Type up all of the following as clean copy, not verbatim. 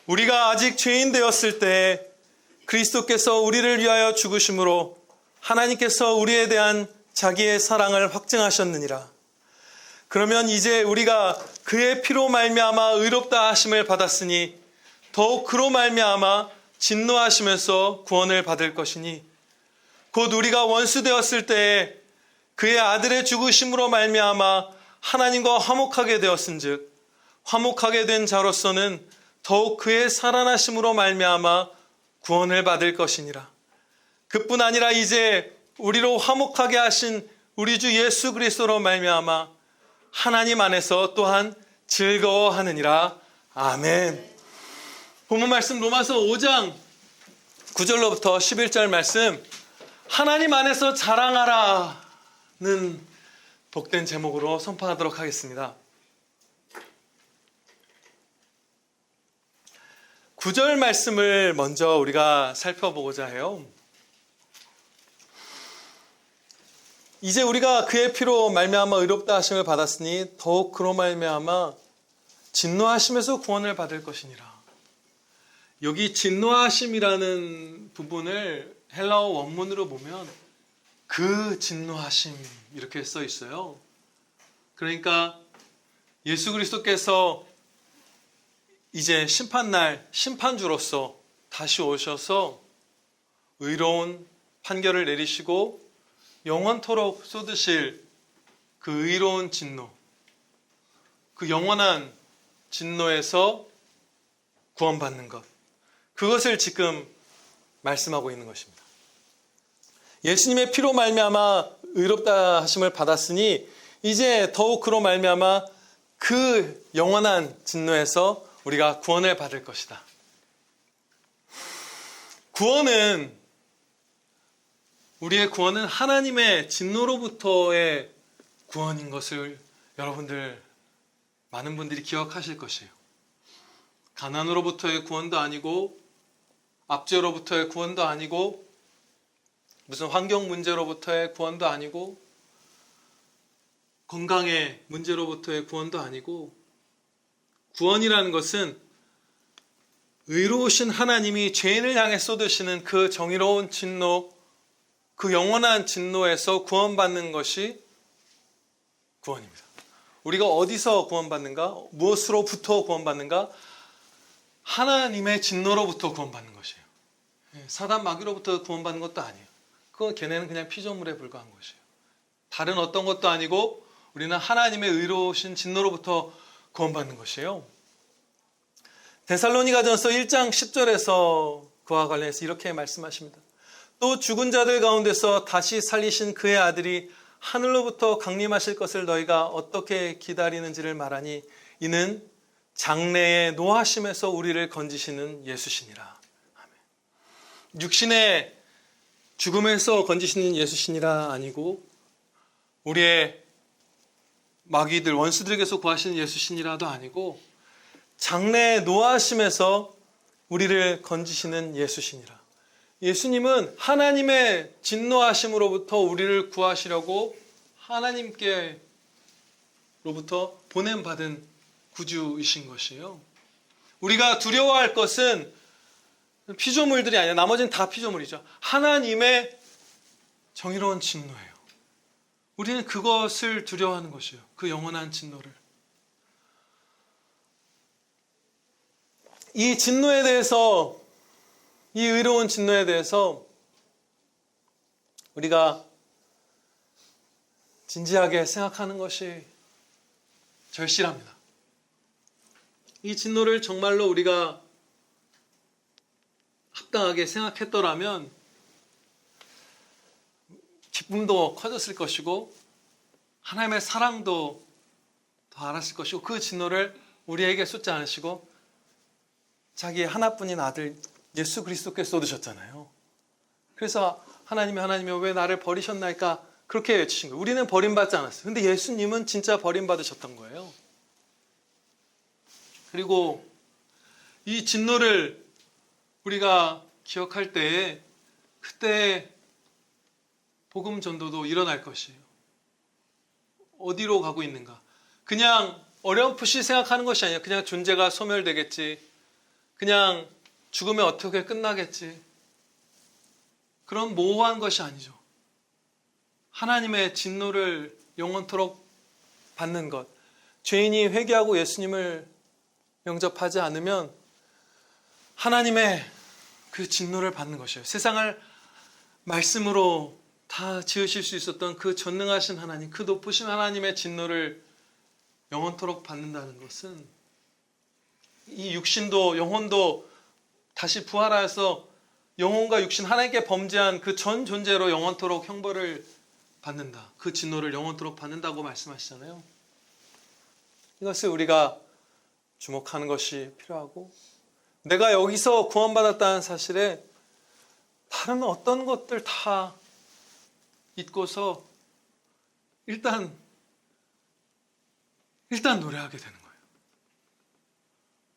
우리가 아직 죄인 되었을 때 그리스도께서 우리를 위하여 죽으심으로 하나님께서 우리에 대한 자기의 사랑을 확증하셨느니라. 그러면 이제 우리가 그의 피로 말미암아 의롭다 하심을 받았으니 더욱 그로 말미암아 진노하시면서 구원을 받을 것이니 곧 우리가 원수 되었을 때에 그의 아들의 죽으심으로 말미암아 하나님과 화목하게 되었은즉 화목하게 된 자로서는 더욱 그의 살아나심으로 말미암아 구원을 받을 것이니라. 그뿐 아니라 이제 우리로 화목하게 하신 우리 주 예수 그리스도로 말미암아 하나님 안에서 또한 즐거워하느니라. 아멘. 본문 말씀 로마서 5장 9절로부터 11절 말씀, 하나님 안에서 자랑하라는 복된 제목으로 선포하도록 하겠습니다. 9절 말씀을 먼저 우리가 살펴보고자 해요. 이제 우리가 그의 피로 말미암아 의롭다 하심을 받았으니 더욱 그로 말미암아 진노하심에서 구원을 받을 것이니라. 여기 진노하심이라는 부분을 헬라어 원문으로 보면 그 진노하심 이렇게 써 있어요. 그러니까 예수 그리스도께서 이제 심판날 심판주로서 다시 오셔서 의로운 판결을 내리시고 영원토록 쏟으실 그 의로운 진노, 그 영원한 진노에서 구원받는 것, 그것을 지금 말씀하고 있는 것입니다. 예수님의 피로 말미암아 의롭다 하심을 받았으니 이제 더욱 그로 말미암아 그 영원한 진노에서 우리가 구원을 받을 것이다. 우리의 구원은 하나님의 진노로부터의 구원인 것을 여러분들 많은 분들이 기억하실 것이에요. 가난으로부터의 구원도 아니고 압제로부터의 구원도 아니고 무슨 환경 문제로부터의 구원도 아니고 건강의 문제로부터의 구원도 아니고, 구원이라는 것은 의로우신 하나님이 죄인을 향해 쏟으시는 그 정의로운 진노, 그 영원한 진노에서 구원받는 것이 구원입니다. 우리가 어디서 구원받는가? 무엇으로부터 구원받는가? 하나님의 진노로부터 구원받는 것이에요. 사단 마귀로부터 구원받는 것도 아니에요. 그건 걔네는 그냥 피조물에 불과한 것이에요. 다른 어떤 것도 아니고 우리는 하나님의 의로우신 진노로부터 구원받는 것이에요. 데살로니가전서 1장 10절에서 그와 관련해서 이렇게 말씀하십니다. 또 죽은 자들 가운데서 다시 살리신 그의 아들이 하늘로부터 강림하실 것을 너희가 어떻게 기다리는지를 말하니 이는 장래의 노하심에서 우리를 건지시는 예수시니라. 아멘. 육신의 죽음에서 건지시는 예수시니라 아니고 우리의 마귀들 원수들에게서 구하시는 예수시니라도 아니고 장래의 노하심에서 우리를 건지시는 예수시니라. 예수님은 하나님의 진노하심으로부터 우리를 구하시려고 하나님께로부터 보냄받은 구주이신 것이에요. 우리가 두려워할 것은 피조물들이 아니라 나머지는 다 피조물이죠. 하나님의 정의로운 진노예요. 우리는 그것을 두려워하는 것이에요. 그 영원한 진노를. 이 진노에 대해서, 이 의로운 진노에 대해서 우리가 진지하게 생각하는 것이 절실합니다. 이 진노를 정말로 우리가 합당하게 생각했더라면 기쁨도 커졌을 것이고 하나님의 사랑도 더 알았을 것이고 그 진노를 우리에게 쏟지 않으시고 자기의 하나뿐인 아들 예수 그리스도께 쏟으셨잖아요. 그래서 하나님이 왜 나를 버리셨나이까 그렇게 외치신 거예요. 우리는 버림받지 않았어요. 근데 예수님은 진짜 버림받으셨던 거예요. 그리고 이 진노를 우리가 기억할 때에 그때 복음 전도도 일어날 것이에요. 어디로 가고 있는가? 그냥 어렴풋이 생각하는 것이 아니라 그냥 존재가 소멸되겠지. 그냥 죽으면 어떻게 끝나겠지. 그런 모호한 것이 아니죠. 하나님의 진노를 영원토록 받는 것. 죄인이 회개하고 예수님을 영접하지 않으면 하나님의 그 진노를 받는 것이에요. 세상을 말씀으로 다 지으실 수 있었던 그 전능하신 하나님, 그 높으신 하나님의 진노를 영원토록 받는다는 것은 이 육신도 영혼도 다시 부활하여서 영혼과 육신 하나님께 범죄한 그 전 존재로 영원토록 형벌을 받는다. 그 진노를 영원토록 받는다고 말씀하시잖아요. 이것을 우리가 주목하는 것이 필요하고, 내가 여기서 구원받았다는 사실에 다른 어떤 것들 다 잊고서 일단 노래하게 되는 거예요.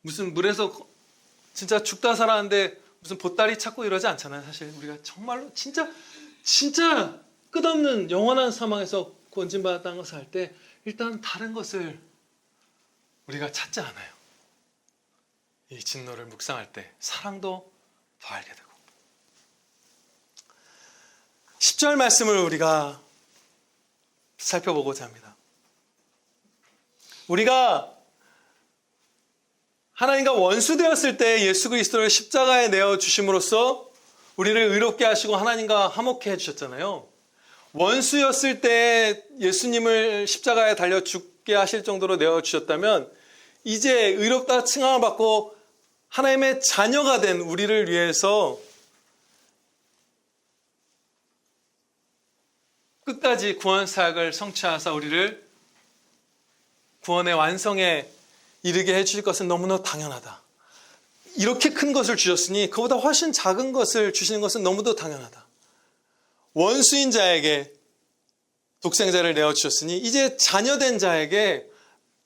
무슨 물에서 진짜 죽다 살았는데 무슨 보따리 찾고 이러지 않잖아요. 사실 우리가 정말로 진짜 끝없는 영원한 사망에서 구원받았다는 것을 할 때 일단 다른 것을 우리가 찾지 않아요. 이 진노를 묵상할 때 사랑도 더 알게 되고. 10절 말씀을 우리가 살펴보고자 합니다. 우리가 하나님과 원수되었을 때 예수 그리스도를 십자가에 내어주심으로써 우리를 의롭게 하시고 하나님과 화목해 해주셨잖아요. 원수였을 때 예수님을 십자가에 달려 죽게 하실 정도로 내어주셨다면 이제 의롭다 칭함을 받고 하나님의 자녀가 된 우리를 위해서 끝까지 구원 사역을 성취하사 우리를 구원의 완성에 이르게 해주실 것은 너무나 당연하다. 이렇게 큰 것을 주셨으니 그보다 훨씬 작은 것을 주시는 것은 너무도 당연하다. 원수인 자에게 독생자를 내어주셨으니 이제 자녀된 자에게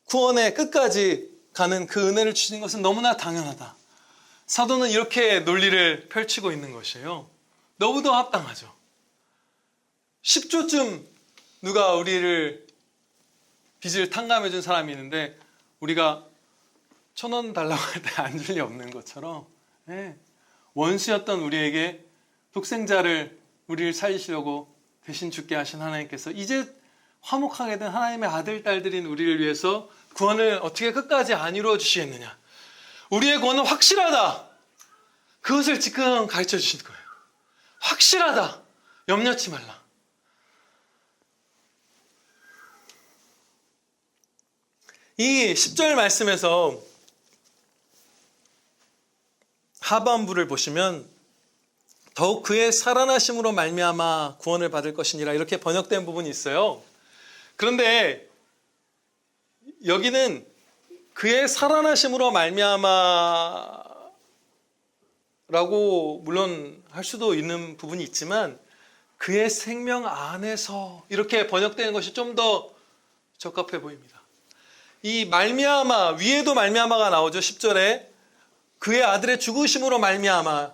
구원의 끝까지 가는 그 은혜를 주시는 것은 너무나 당연하다. 사도는 이렇게 논리를 펼치고 있는 것이에요. 너무도 합당하죠. 10조쯤 누가 우리를 빚을 탕감해 준 사람이 있는데 우리가 1,000원 달라고 할 때 안 줄 리 없는 것처럼 원수였던 우리에게 독생자를 우리를 살리시려고 대신 죽게 하신 하나님께서 이제 화목하게 된 하나님의 아들, 딸들인 우리를 위해서 구원을 어떻게 끝까지 안 이루어 주시겠느냐. 우리의 구원은 확실하다. 그것을 지금 가르쳐 주신 거예요. 확실하다. 염려치 말라. 이 10절 말씀에서 하반부를 보시면 더욱 그의 살아나심으로 말미암아 구원을 받을 것이니라 이렇게 번역된 부분이 있어요. 그런데 여기는 그의 살아나심으로 말미암아라고 물론 할 수도 있는 부분이 있지만 그의 생명 안에서 이렇게 번역되는 것이 좀 더 적합해 보입니다. 이 말미암아, 위에도 말미암아가 나오죠. 10절에 그의 아들의 죽으심으로 말미암아,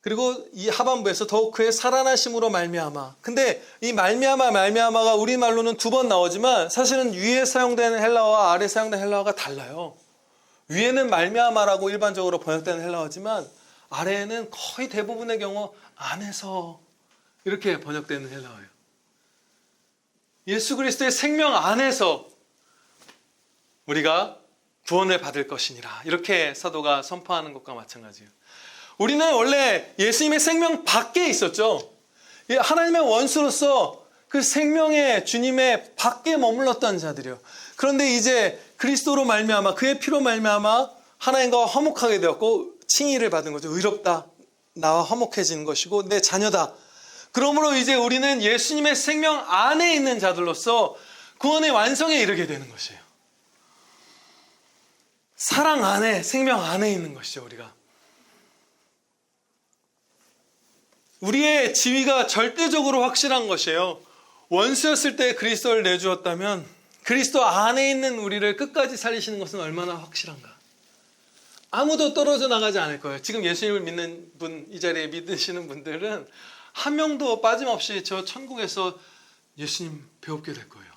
그리고 이 하반부에서 더욱 그의 살아나심으로 말미암아. 근데 이 말미암아가 우리말로는 2번 나오지만 사실은 위에 사용되는 헬라어와 아래 사용되는 헬라어가 달라요. 위에는 말미암아라고 일반적으로 번역되는 헬라어지만 아래에는 거의 대부분의 경우 안에서 이렇게 번역되는 헬라어예요. 예수 그리스도의 생명 안에서 우리가 구원을 받을 것이니라. 이렇게 사도가 선포하는 것과 마찬가지예요. 우리는 원래 예수님의 생명 밖에 있었죠. 하나님의 원수로서 그 생명의 주님의 밖에 머물렀던 자들이요. 그런데 이제 그리스도로 말미암아 그의 피로 말미암아 하나님과 화목하게 되었고 칭의를 받은 거죠. 의롭다. 나와 화목해지는 것이고 내 자녀다. 그러므로 이제 우리는 예수님의 생명 안에 있는 자들로서 구원의 완성에 이르게 되는 것이에요. 사랑 안에, 생명 안에 있는 것이죠, 우리가. 우리의 지위가 절대적으로 확실한 것이에요. 원수였을 때 그리스도를 내주었다면 그리스도 안에 있는 우리를 끝까지 살리시는 것은 얼마나 확실한가. 아무도 떨어져 나가지 않을 거예요. 지금 예수님을 믿는 분, 이 자리에 믿으시는 분들은 한 명도 빠짐없이 저 천국에서 예수님 배웁게 될 거예요.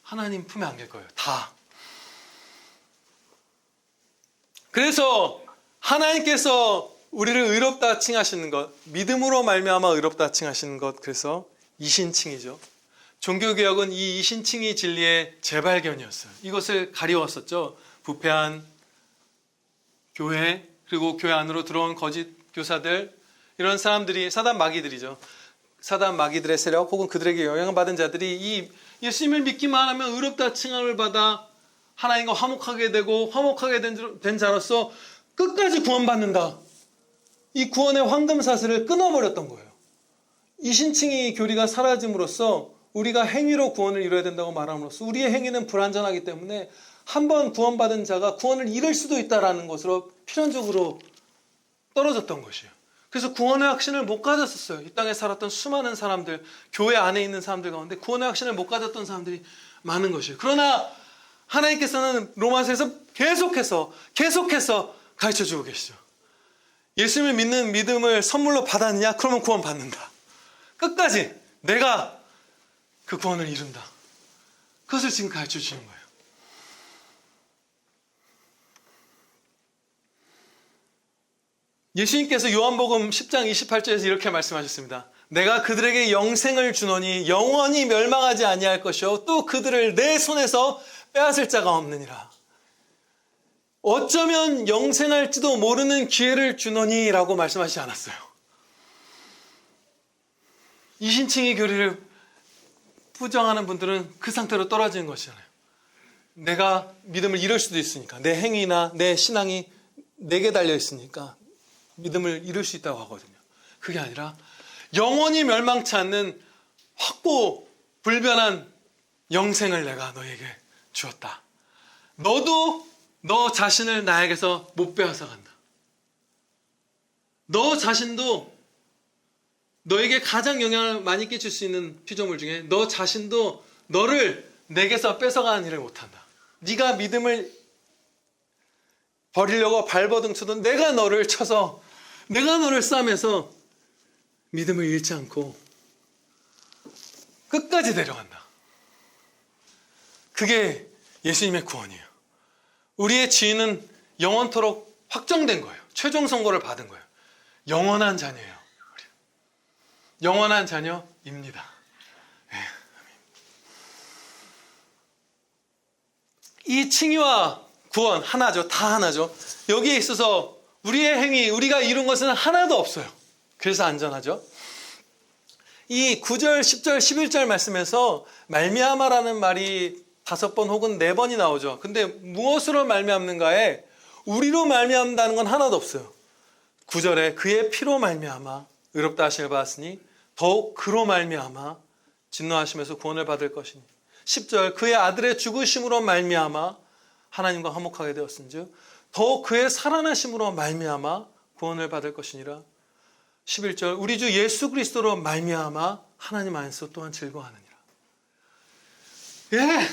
하나님 품에 안길 거예요. 다. 그래서 하나님께서 우리를 의롭다 칭하시는 것, 믿음으로 말미암아 의롭다 칭하시는 것, 그래서 이신칭이죠. 종교개혁은 이 이신칭이 진리의 재발견이었어요. 이것을 가리웠었죠. 부패한 교회, 그리고 교회 안으로 들어온 거짓 교사들, 이런 사람들이 사단 마귀들이죠. 사단 마귀들의 세력 혹은 그들에게 영향받은 자들이 이 예수님을 믿기만 하면 의롭다 칭함을 받아 하나님과 화목하게 되고 화목하게 된 자로서 끝까지 구원받는다. 이 구원의 황금사슬을 끊어버렸던 거예요. 이신칭이 교리가 사라짐으로써 우리가 행위로 구원을 이뤄야 된다고 말함으로써 우리의 행위는 불완전하기 때문에 한 번 구원받은 자가 구원을 잃을 수도 있다는 것으로 필연적으로 떨어졌던 것이에요. 그래서 구원의 확신을 못 가졌었어요. 이 땅에 살았던 수많은 사람들, 교회 안에 있는 사람들 가운데 구원의 확신을 못 가졌던 사람들이 많은 것이에요. 그러나 하나님께서는 로마서에서 계속해서 가르쳐주고 계시죠. 예수님을 믿는 믿음을 선물로 받았느냐? 그러면 구원 받는다. 끝까지 내가 그 구원을 이룬다. 그것을 지금 가르쳐주시는 거예요. 예수님께서 요한복음 10장 28절에서 이렇게 말씀하셨습니다. 내가 그들에게 영생을 주노니 영원히 멸망하지 아니할 것이요 또 그들을 내 손에서 빼앗을 자가 없느니라. 어쩌면 영생할지도 모르는 기회를 주노니 라고 말씀하시지 않았어요. 이신칭의 교리를 부정하는 분들은 그 상태로 떨어지는 것이잖아요. 내가 믿음을 잃을 수도 있으니까, 내 행위나 내 신앙이 내게 달려 있으니까 믿음을 잃을 수 있다고 하거든요. 그게 아니라 영원히 멸망치 않는 확고 불변한 영생을 내가 너에게 주었다. 너도 너 자신을 나에게서 못 빼앗아 간다. 너 자신도 너에게 가장 영향을 많이 끼칠 수 있는 피조물 중에 너 자신도 너를 내게서 뺏어가는 일을 못한다. 네가 믿음을 버리려고 발버둥 쳐도 내가 너를 쳐서 내가 너를 싸매서 믿음을 잃지 않고 끝까지 데려간다. 그게 예수님의 구원이에요. 우리의 지위는 영원토록 확정된 거예요. 최종 선고를 받은 거예요. 영원한 자녀예요. 영원한 자녀입니다. 네. 이 칭의와 구원 하나죠. 다 하나죠. 여기에 있어서 우리의 행위, 우리가 이룬 것은 하나도 없어요. 그래서 안전하죠. 이 9절, 10절, 11절 말씀에서 말미암아라는 말이 5번 혹은 4번이 나오죠. 근데 무엇으로 말미암는가에 우리로 말미암다는 건 하나도 없어요. 9절에 그의 피로 말미암아 의롭다 하심을 받았으니 더욱 그로 말미암아 진노하심에서 구원을 받을 것이니 10절 그의 아들의 죽으심으로 말미암아 하나님과 화목하게 되었은즉 더욱 그의 살아나심으로 말미암아 구원을 받을 것이니라. 11절 우리 주 예수 그리스도로 말미암아 하나님 안에서 또한 즐거워하느니라. 예,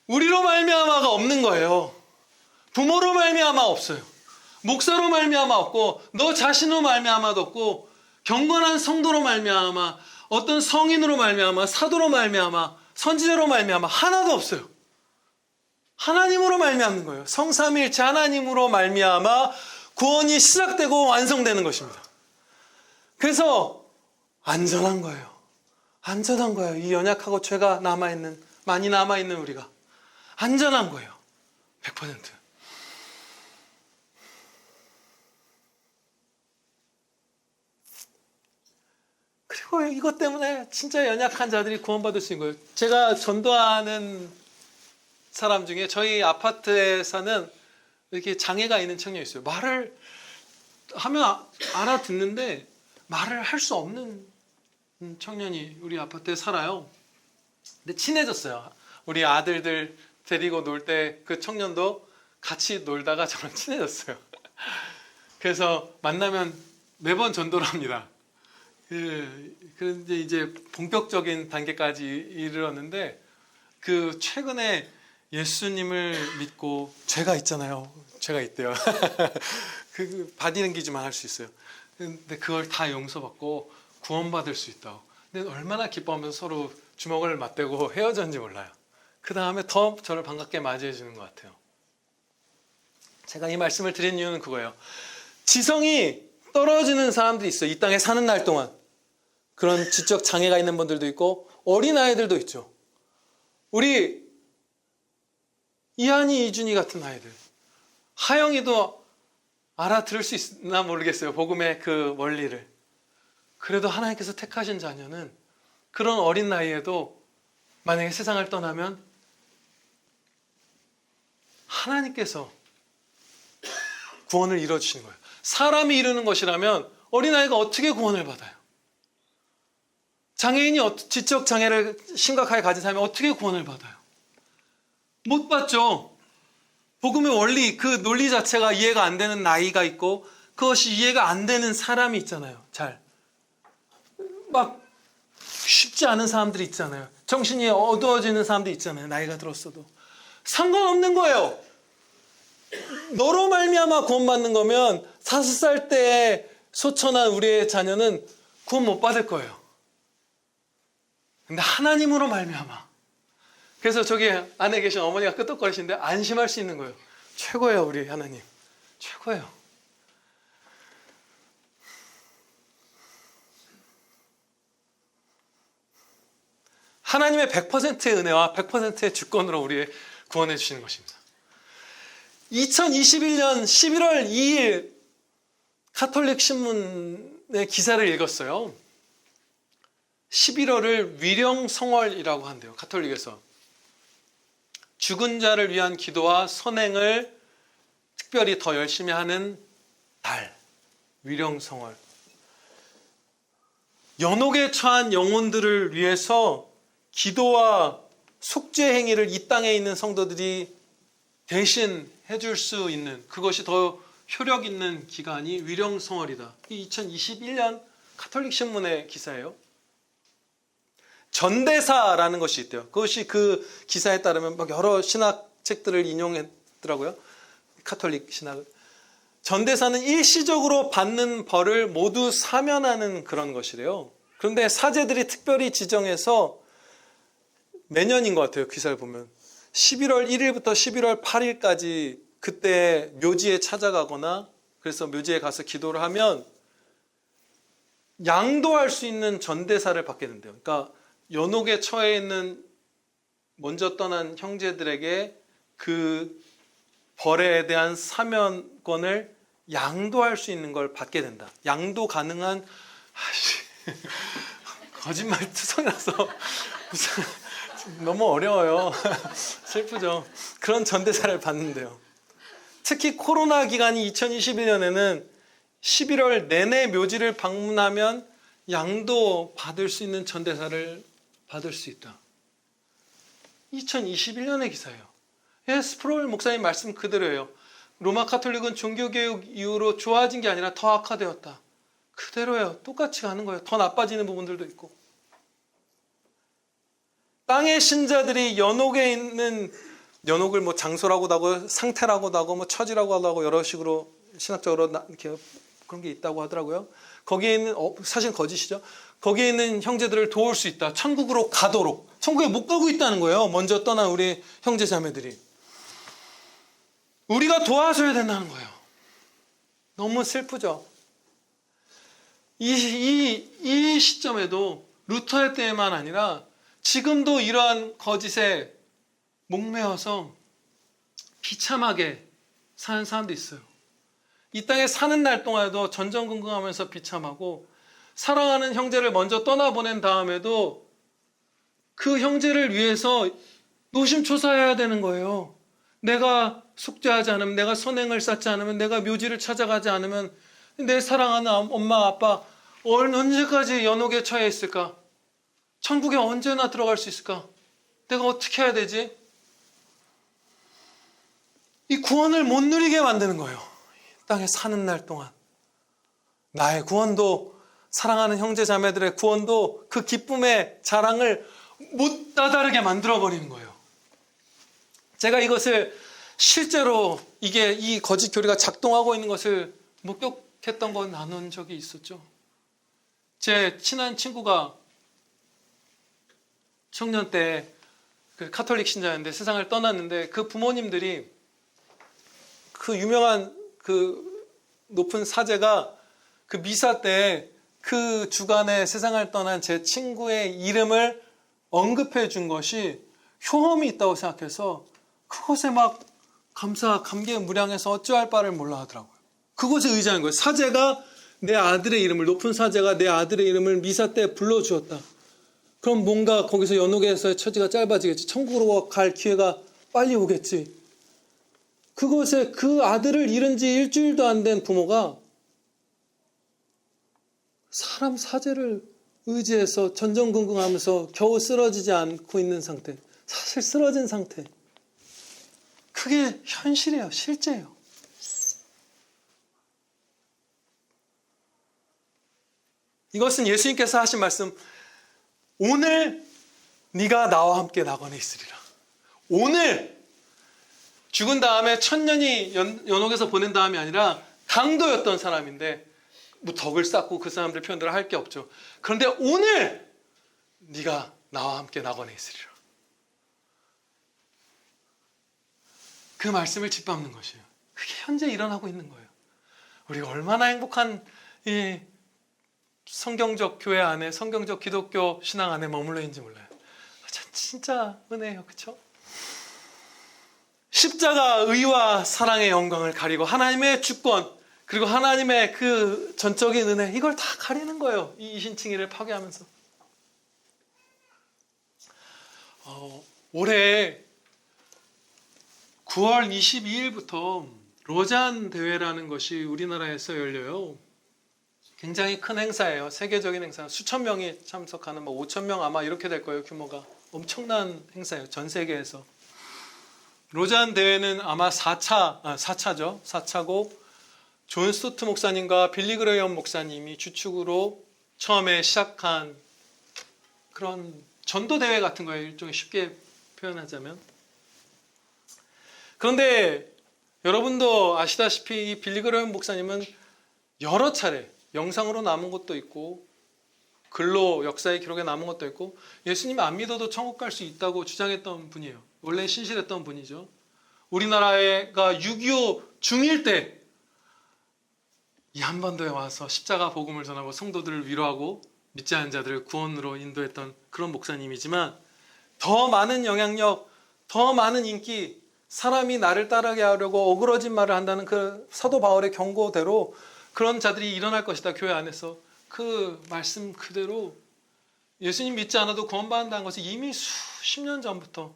우리로 말미암아가 없는 거예요. 부모로 말미암아 없어요. 목사로 말미암아 없고 너 자신으로 말미암아도 없고 경건한 성도로 말미암아 어떤 성인으로 말미암아 사도로 말미암아 선지자로 말미암아 하나도 없어요. 하나님으로 말미암는 거예요. 성삼일체 하나님으로 말미암아 구원이 시작되고 완성되는 것입니다. 그래서 안전한 거예요. 안전한 거예요. 이 연약하고 죄가 많이 남아있는 우리가 안전한 거예요. 100%. 그리고 이것 때문에 진짜 연약한 자들이 구원받을 수 있는 거예요. 제가 전도하는 사람 중에 저희 아파트에 사는 이렇게 장애가 있는 청년이 있어요. 말을 하면 알아듣는데 말을 할 수 없는 청년이 우리 아파트에 살아요. 근데 친해졌어요. 우리 아들들 데리고 놀 때 그 청년도 같이 놀다가 저랑 친해졌어요. 그래서 만나면 매번 전도를 합니다. 그런데 이제 본격적인 단계까지 이르렀는데 그 최근에 예수님을 믿고 죄가 있잖아요. 죄가 있대요. 그 바디랭귀지만 할 수 있어요. 근데 그걸 다 용서받고 구원받을 수 있다고. 근데 얼마나 기뻐하면서 서로 주먹을 맞대고 헤어졌는지 몰라요. 그 다음에 더 저를 반갑게 맞이해 주는 것 같아요. 제가 이 말씀을 드린 이유는 그거예요. 지성이 떨어지는 사람들이 있어요. 이 땅에 사는 날 동안. 그런 지적 장애가 있는 분들도 있고 어린아이들도 있죠. 우리 이한이, 이준이 같은 아이들. 하영이도 알아들을 수 있나 모르겠어요. 복음의 그 원리를. 그래도 하나님께서 택하신 자녀는 그런 어린 나이에도 만약에 세상을 떠나면 하나님께서 구원을 이뤄주시는 거예요. 사람이 이루는 것이라면 어린아이가 어떻게 구원을 받아요? 장애인이 지적 장애를 심각하게 가진 사람이 어떻게 구원을 받아요? 못 받죠. 복음의 원리, 그 논리 자체가 이해가 안 되는 나이가 있고 그것이 이해가 안 되는 사람이 있잖아요. 막 쉽지 않은 사람들이 있잖아요. 정신이 어두워지는 사람들이 있잖아요. 나이가 들었어도. 상관없는 거예요. 너로 말미암아 구원받는 거면 5살 때에 소천한 우리의 자녀는 구원 못 받을 거예요. 근데 하나님으로 말미암아. 그래서 저기 안에 계신 어머니가 끄떡거리시는데 안심할 수 있는 거예요. 최고예요, 우리 하나님. 최고예요. 하나님의 100%의 은혜와 100%의 주권으로 우리의 구원해 주시는 것입니다. 2021년 11월 2일 가톨릭 신문의 기사를 읽었어요. 11월을 위령성월이라고 한대요. 가톨릭에서. 죽은 자를 위한 기도와 선행을 특별히 더 열심히 하는 달. 위령성월. 연옥에 처한 영혼들을 위해서 기도와 속죄 행위를 이 땅에 있는 성도들이 대신 해줄 수 있는, 그것이 더 효력 있는 기간이 위령성월이다. 이 2021년 가톨릭 신문의 기사예요. 전대사라는 것이 있대요. 그것이 그 기사에 따르면 막 여러 신학 책들을 인용했더라고요. 가톨릭 신학을. 전대사는 일시적으로 받는 벌을 모두 사면하는 그런 것이래요. 그런데 사제들이 특별히 지정해서 매년인 것 같아요. 기사를 보면 11월 1일부터 11월 8일까지 그때 묘지에 찾아가거나 그래서 묘지에 가서 기도를 하면 양도할 수 있는 전대사를 받게 된대요. 그러니까 연옥에 처해 있는 먼저 떠난 형제들에게 그 벌에 대한 사면권을 양도할 수 있는 걸 받게 된다. 양도 가능한 거짓말 투성이라서 너무 어려워요. 슬프죠. 그런 전대사를 받는데요. 특히 코로나 기간이 2021년에는 11월 내내 묘지를 방문하면 양도 받을 수 있는 전대사를 받을 수 있다. 2021년의 기사예요. 스프롤 목사님 말씀 그대로예요. 로마 카톨릭은 종교개혁 이후로 좋아진 게 아니라 더 악화되었다. 그대로예요. 똑같이 가는 거예요. 더 나빠지는 부분들도 있고. 땅의 신자들이 연옥에 있는, 연옥을 뭐 장소라고도 하고 상태라고도 하고 뭐 처지라고도 하고 여러 식으로 신학적으로 이렇게 그런 게 있다고 하더라고요. 거기에 있는, 사실 거짓이죠. 거기에 있는 형제들을 도울 수 있다. 천국으로 가도록. 천국에 못 가고 있다는 거예요. 먼저 떠난 우리 형제 자매들이. 우리가 도와줘야 된다는 거예요. 너무 슬프죠. 이 시점에도 루터의 때만 아니라 지금도 이러한 거짓에 목매어서 비참하게 사는 사람도 있어요. 이 땅에 사는 날 동안에도 전전긍긍하면서 비참하고 사랑하는 형제를 먼저 떠나보낸 다음에도 그 형제를 위해서 노심초사해야 되는 거예요. 내가 속죄하지 않으면, 내가 선행을 쌓지 않으면, 내가 묘지를 찾아가지 않으면 내 사랑하는 엄마 아빠 언제까지 연옥에 처해 있을까? 천국에 언제나 들어갈 수 있을까? 내가 어떻게 해야 되지? 이 구원을 못 누리게 만드는 거예요. 땅에 사는 날 동안 나의 구원도, 사랑하는 형제 자매들의 구원도 그 기쁨의 자랑을 못 다다르게 만들어버리는 거예요. 제가 이것을 실제로 이 거짓 교리가 작동하고 있는 것을 목격했던 건 나눈 적이 있었죠. 제 친한 친구가 청년 때 그 카톨릭 신자였는데 세상을 떠났는데 그 부모님들이 그 유명한 그 높은 사제가 그 미사 때 그 주간에 세상을 떠난 제 친구의 이름을 언급해 준 것이 효험이 있다고 생각해서 그것에 막 감개무량해서 어찌할 바를 몰라 하더라고요. 그것에 의지하는 거예요. 사제가 내 아들의 이름을, 높은 사제가 내 아들의 이름을 미사 때 불러주었다. 그럼 뭔가 거기서 연옥에서의 처지가 짧아지겠지. 천국으로 갈 기회가 빨리 오겠지. 그것에 그 아들을 잃은 지 일주일도 안 된 부모가 사람 사제를 의지해서 전전긍긍하면서 겨우 쓰러지지 않고 있는 상태. 사실 쓰러진 상태. 그게 현실이에요. 실제예요. 이것은 예수님께서 하신 말씀, 오늘 네가 나와 함께 낙원에 있으리라. 오늘 죽은 다음에 천년이 연옥에서 보낸 다음이 아니라 강도였던 사람인데 뭐 덕을 쌓고 그 사람들 표현대로 할 게 없죠. 그런데 오늘 네가 나와 함께 낙원에 있으리라. 그 말씀을 짓밟는 것이에요. 그게 현재 일어나고 있는 거예요. 우리가 얼마나 행복한 이 성경적 교회 안에, 성경적 기독교 신앙 안에 머물러 있는지 몰라요. 진짜 은혜예요. 그렇죠? 십자가 의와 사랑의 영광을 가리고 하나님의 주권, 그리고 하나님의 그 전적인 은혜, 이걸 다 가리는 거예요. 이 이신칭의를 파괴하면서. 올해 9월 22일부터 로잔 대회라는 것이 우리나라에서 열려요. 굉장히 큰 행사예요. 세계적인 행사. 수천 명이 참석하는 5천 명 아마 이렇게 될 거예요. 규모가. 엄청난 행사예요. 전 세계에서. 로잔 대회는 아마 4차죠. 4차고 존 스토트 목사님과 빌리 그레이엄 목사님이 주축으로 처음에 시작한 그런 전도대회 같은 거예요. 일종의 쉽게 표현하자면. 그런데 여러분도 아시다시피 이 빌리 그레이엄 목사님은 여러 차례 영상으로 남은 것도 있고 글로 역사의 기록에 남은 것도 있고 예수님 안 믿어도 천국 갈 수 있다고 주장했던 분이에요. 원래 신실했던 분이죠. 우리나라가 6.25 중일 때 이 한반도에 와서 십자가 복음을 전하고 성도들을 위로하고 믿지 않은 자들을 구원으로 인도했던 그런 목사님이지만 더 많은 영향력, 더 많은 인기, 사람이 나를 따르게 하려고 어그러진 말을 한다는 그 사도 바울의 경고대로 그런 자들이 일어날 것이다. 교회 안에서. 그 말씀 그대로 예수님 믿지 않아도 구원받는다는 것이 이미 수십 년 전부터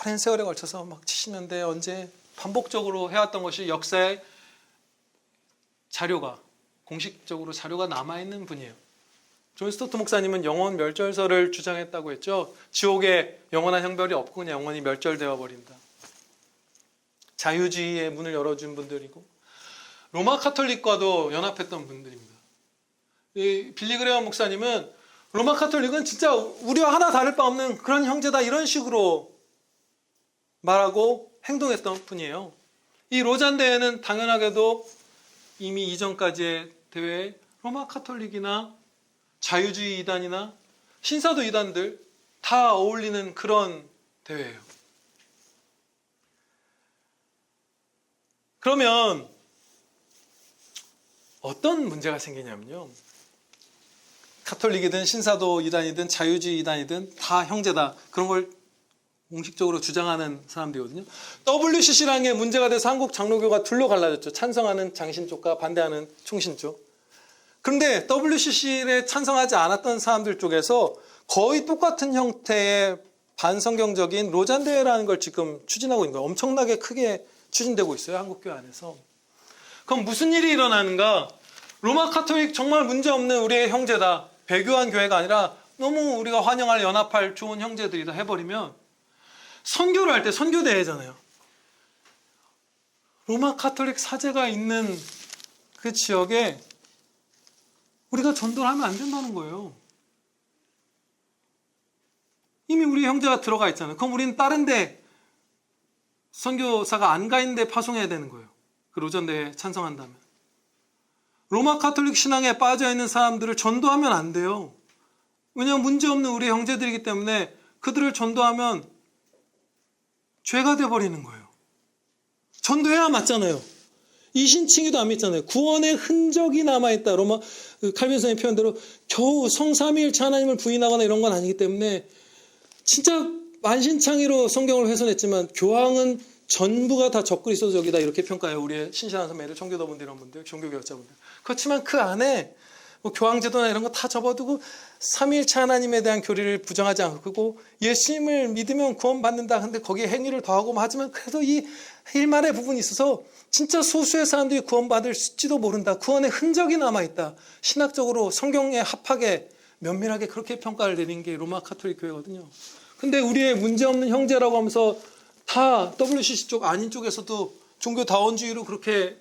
오랜 세월에 걸쳐서 막 70년대 언제 반복적으로 해왔던 것이 역사의 자료가, 공식적으로 자료가 남아있는 분이에요. 존 스토트 목사님은 영원 멸절설을 주장했다고 했죠. 지옥에 영원한 형벌이 없고 그냥 영원히 멸절되어 버린다. 자유주의의 문을 열어준 분들이고 로마 카톨릭과도 연합했던 분들입니다. 이 빌리 그레이엄 목사님은 로마 카톨릭은 진짜 우리와 하나 다를 바 없는 그런 형제다 이런 식으로 말하고 행동했던 분이에요. 이 로잔 대회는 당연하게도 이미 이전까지의 대회에 로마 카톨릭이나 자유주의 이단이나 신사도 이단들 다 어울리는 그런 대회예요. 그러면 어떤 문제가 생기냐면요. 카톨릭이든 신사도 이단이든 자유주의 이단이든 다 형제다. 그런 걸 공식적으로 주장하는 사람들이거든요. WCC라는 게 문제가 돼서 한국 장로교가 둘로 갈라졌죠. 찬성하는 장신 쪽과 반대하는 충신 쪽. 그런데 WCC에 찬성하지 않았던 사람들 쪽에서 거의 똑같은 형태의 반성경적인 로잔 대회라는 걸 지금 추진하고 있는 거예요. 엄청나게 크게 추진되고 있어요. 한국교회 안에서. 그럼 무슨 일이 일어나는가? 로마 카톨릭 정말 문제없는 우리의 형제다. 배교한 교회가 아니라 너무 우리가 환영할 연합할 좋은 형제들이다 해버리면 선교를 할 때 선교대회잖아요. 로마 카톨릭 사제가 있는 그 지역에 우리가 전도를 하면 안 된다는 거예요. 이미 우리 형제가 들어가 있잖아요. 그럼 우리는 다른 데 선교사가 안 가 있는 데 파송해야 되는 거예요. 그 로잔대회에 찬성한다면. 로마 카톨릭 신앙에 빠져있는 사람들을 전도하면 안 돼요. 왜냐하면 문제없는 우리 형제들이기 때문에 그들을 전도하면 죄가 돼버리는 거예요. 전도해야 맞잖아요. 이신칭의도 안 믿잖아요. 구원의 흔적이 남아있다. 로마 칼빈 선생님 표현대로 겨우 성삼위일체 하나님을 부인하거나 이런 건 아니기 때문에 진짜 만신창이로 성경을 훼손했지만 교황은 전부가 다 적그리스도적이다 이렇게 평가해요. 우리의 신실한 선배들, 청교도분들 이런 분들, 종교개혁자분들. 그렇지만 그 안에 뭐 교황제도나 이런 거 다 접어두고 삼위일체 하나님에 대한 교리를 부정하지 않고 예수님을 믿으면 구원받는다. 근데 거기에 행위를 더하고 하지만 그래도 이 일말의 부분이 있어서 진짜 소수의 사람들이 구원받을지도 모른다. 구원의 흔적이 남아있다. 신학적으로 성경에 합하게 면밀하게 그렇게 평가를 내린 게 로마 가톨릭 교회거든요. 근데 우리의 문제없는 형제라고 하면서 다 WCC 쪽 아닌 쪽에서도 종교다원주의로 그렇게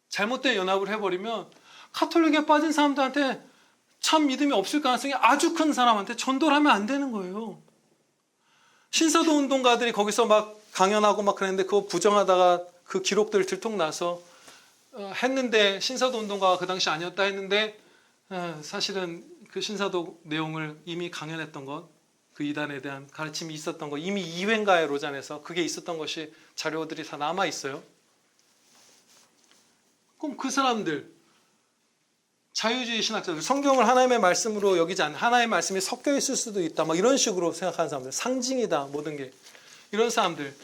잘못된 연합을 해버리면 가톨릭에 빠진 사람들한테 참 믿음이 없을 가능성이 아주 큰 사람한테 전도를 하면 안 되는 거예요. 신사도 운동가들이 거기서 막 강연하고 막 그랬는데 그거 부정하다가 그 기록들 들통나서 했는데 신사도 운동가가 그 당시 아니었다 했는데 사실은 그 신사도 내용을 이미 강연했던 것, 그 이단에 대한 가르침이 있었던 거 이미 2회인가의 로잔에서 그게 있었던 것이 자료들이 다 남아 있어요. 그럼 그 사람들 자유주의 신학자들 성경을 하나님의 말씀으로 여기지 않는 하나님의 말씀이 섞여 있을 수도 있다 막 이런 식으로 생각하는 사람들 상징이다 모든 게 이런 사람들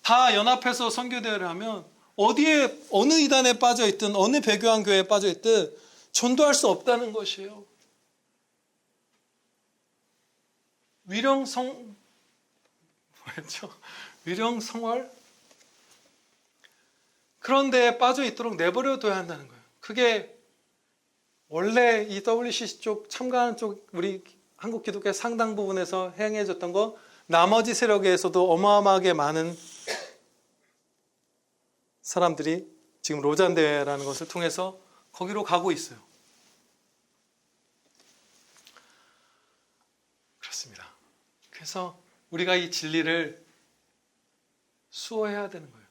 다 연합해서 선교대회를 하면 어디에 어느 이단에 빠져있든 어느 배교한 교회에 빠져있든 전도할 수 없다는 것이에요. 위령성월 그런 데에 빠져있도록 내버려둬야 한다는 거예요. 그게 원래 이 WCC 쪽 참가하는 쪽 우리 한국 기독교 상당 부분에서 행해졌던 거 나머지 세력에서도 어마어마하게 많은 사람들이 지금 로잔 대회라는 것을 통해서 거기로 가고 있어요. 그렇습니다. 그래서 우리가 이 진리를 수호해야 되는 거예요.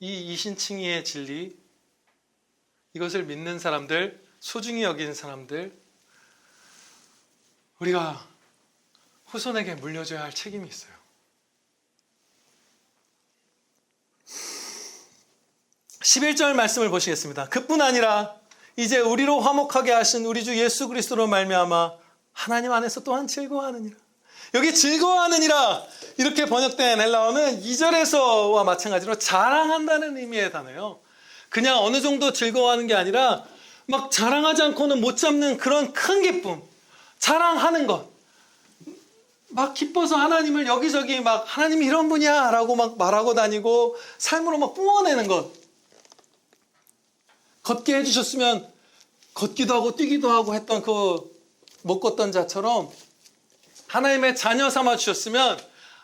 이 이신칭의의 진리 이것을 믿는 사람들 소중히 여기는 사람들 우리가 후손에게 물려줘야 할 책임이 있어요. (11절) 말씀을 보시겠습니다. 그뿐 아니라 이제 우리로 화목하게 하신 우리 주 예수 그리스도로 말미암아 하나님 안에서 또한 즐거워하느니라. 여기 즐거워하느니라 이렇게 번역된 헬라어는 2절에서와 마찬가지로 자랑한다는 의미의 단어예요. 그냥 어느 정도 즐거워하는 게 아니라 막 자랑하지 않고는 못 잡는 그런 큰 기쁨, 자랑하는 것. 막 기뻐서 하나님을 여기저기 막 하나님이 이런 분이야 라고 막 말하고 다니고 삶으로 막 뿜어내는 것. 걷게 해주셨으면 걷기도 하고 뛰기도 하고 했던 그 못 걷던 자처럼 하나님의 자녀 삼아 주셨으면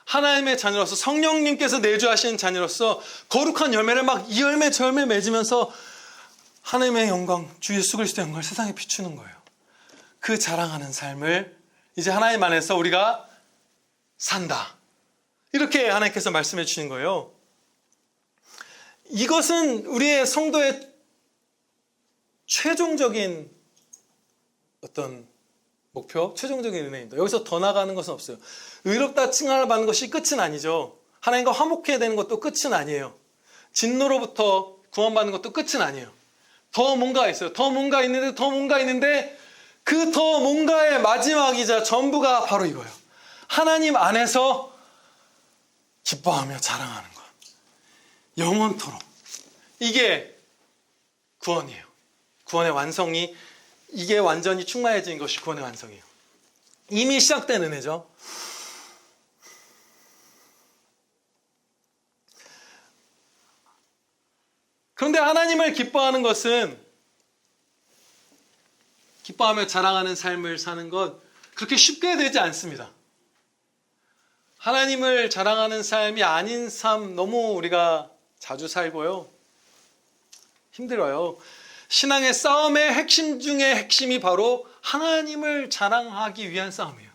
하나님의 자녀로서 성령님께서 내주하신 자녀로서 거룩한 열매를 막 이 열매 저 열매 맺으면서 하나님의 영광, 주 예수 그리스도의 영광을 세상에 비추는 거예요. 그 자랑하는 삶을 이제 하나님 안에서 우리가 산다. 이렇게 하나님께서 말씀해 주시는 거예요. 이것은 우리의 성도의 최종적인 어떤 목표, 최종적인 은혜입니다. 여기서 더 나가는 것은 없어요. 의롭다 칭함을 받는 것이 끝은 아니죠. 하나님과 화목해야 되는 것도 끝은 아니에요. 진노로부터 구원받는 것도 끝은 아니에요. 더 뭔가 있어요. 더 뭔가 있는데 그 더 뭔가의 마지막이자 전부가 바로 이거예요. 하나님 안에서 기뻐하며 자랑하는 것. 영원토록. 이게 구원이에요. 구원의 완성이 이게 완전히 충만해진 것이 구원의 완성이에요. 이미 시작된 은혜죠. 그런데 하나님을 기뻐하는 것은 기뻐하며 자랑하는 삶을 사는 것 그렇게 쉽게 되지 않습니다. 하나님을 자랑하는 삶이 아닌 삶 너무 우리가 자주 살고요. 힘들어요. 신앙의 싸움의 핵심 중의 핵심이 바로 하나님을 자랑하기 위한 싸움이에요.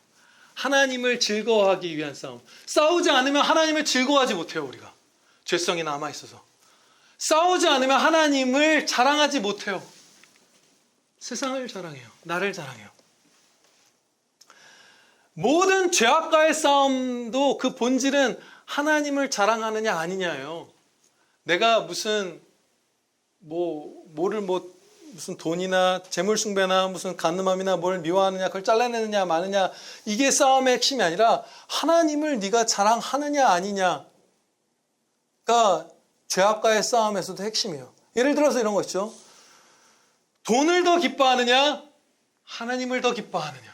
하나님을 즐거워하기 위한 싸움. 싸우지 않으면 하나님을 즐거워하지 못해요. 우리가 죄성이 남아있어서 싸우지 않으면 하나님을 자랑하지 못해요. 세상을 자랑해요. 나를 자랑해요. 모든 죄악과의 싸움도 그 본질은 하나님을 자랑하느냐 아니냐예요. 내가 무슨 무슨 돈이나 재물숭배나 무슨 간음함이나 뭘 미워하느냐, 그걸 잘라내느냐 마느냐, 이게 싸움의 핵심이 아니라 하나님을 네가 자랑하느냐 아니냐가 죄악과의 싸움에서도 핵심이에요. 예를 들어서 이런 거 있죠. 돈을 더 기뻐하느냐, 하나님을 더 기뻐하느냐.